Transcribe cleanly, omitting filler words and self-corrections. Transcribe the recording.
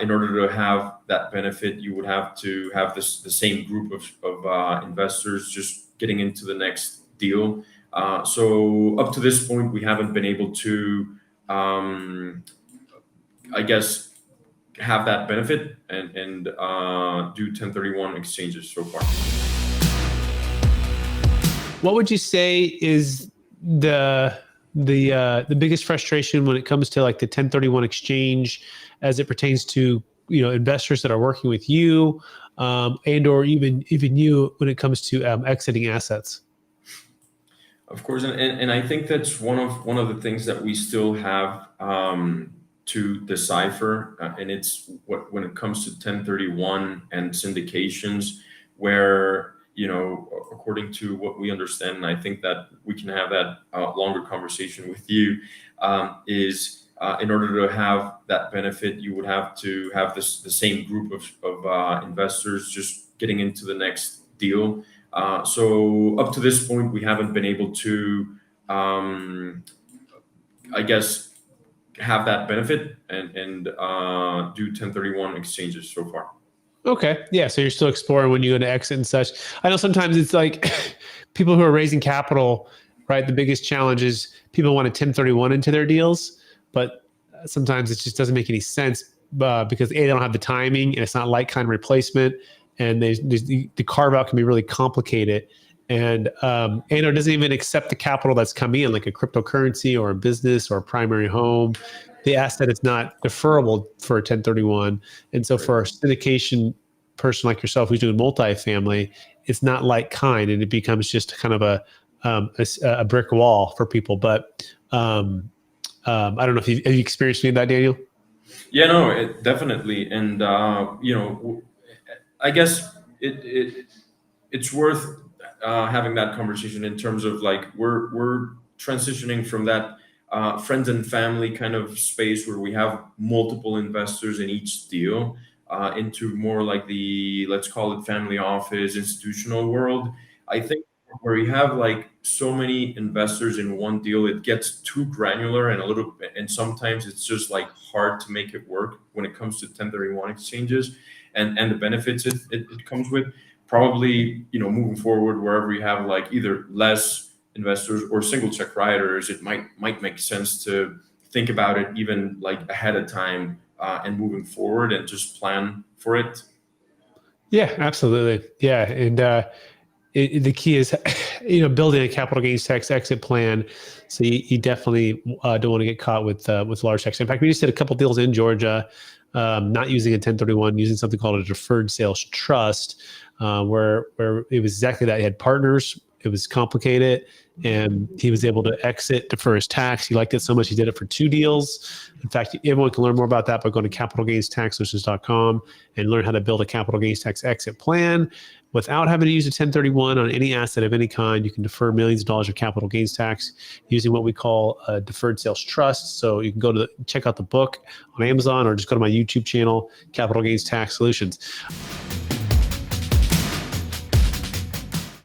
In order to have that benefit, you would have to have the same group of investors just getting into the next deal. So up to this point, we haven't been able to, I guess, have that benefit and do 1031 exchanges so far. What would you say is the biggest frustration when it comes to like the 1031 exchange as it pertains to, investors that are working with you, and or even you when it comes to exiting assets? Of course, and I think that's one of the things that we still have to decipher, and it's when it comes to 1031 and syndications, where according to what we understand, and I think that we can have that longer conversation with you, is in order to have that benefit, you would have to have the same group of investors just getting into the next deal. So up to this point, we haven't been able to, I guess, have that benefit and do 1031 exchanges so far. Okay. Yeah. So you're still exploring when you go to exit and such. I know sometimes it's like people who are raising capital, right? The biggest challenge is people want to 1031 into their deals, but sometimes it just doesn't make any sense because they don't have the timing and it's not like kind of replacement. And the carve out can be really complicated. And it doesn't even accept the capital that's coming in, like a cryptocurrency or a business or a primary home. The asset is not deferrable for a 1031. And so for a syndication person like yourself who's doing multifamily, it's not like kind, and it becomes just kind of a brick wall for people. But I don't know if have you experienced any of that, Daniel? Yeah, no, definitely. And I guess it's worth having that conversation in terms of like we're transitioning from that friends and family kind of space where we have multiple investors in each deal into more like the, let's call it, family office institutional world. I think where you have like so many investors in one deal, it gets too granular and a little bit, and sometimes it's just like hard to make it work when it comes to 1031 exchanges and the benefits it comes with. Probably, moving forward, wherever you have like either less investors or single check writers, it might make sense to think about it even like ahead of time and moving forward and just plan for it. Yeah, absolutely. Yeah. And the key is, building a capital gains tax exit plan. So you definitely don't want to get caught with large tax. In fact, we just did a couple deals in Georgia, not using a 1031, using something called a deferred sales trust, where it was exactly that. He had partners. It was complicated, and he was able to exit, defer his tax. He liked it so much, he did it for 2 deals. In fact, everyone can learn more about that by going to capitalgainstaxsolutions.com and learn how to build a capital gains tax exit plan without having to use a 1031 on any asset of any kind. You can defer millions of dollars of capital gains tax using what we call a deferred sales trust. So you can go to check out the book on Amazon or just go to my YouTube channel, Capital Gains Tax Solutions.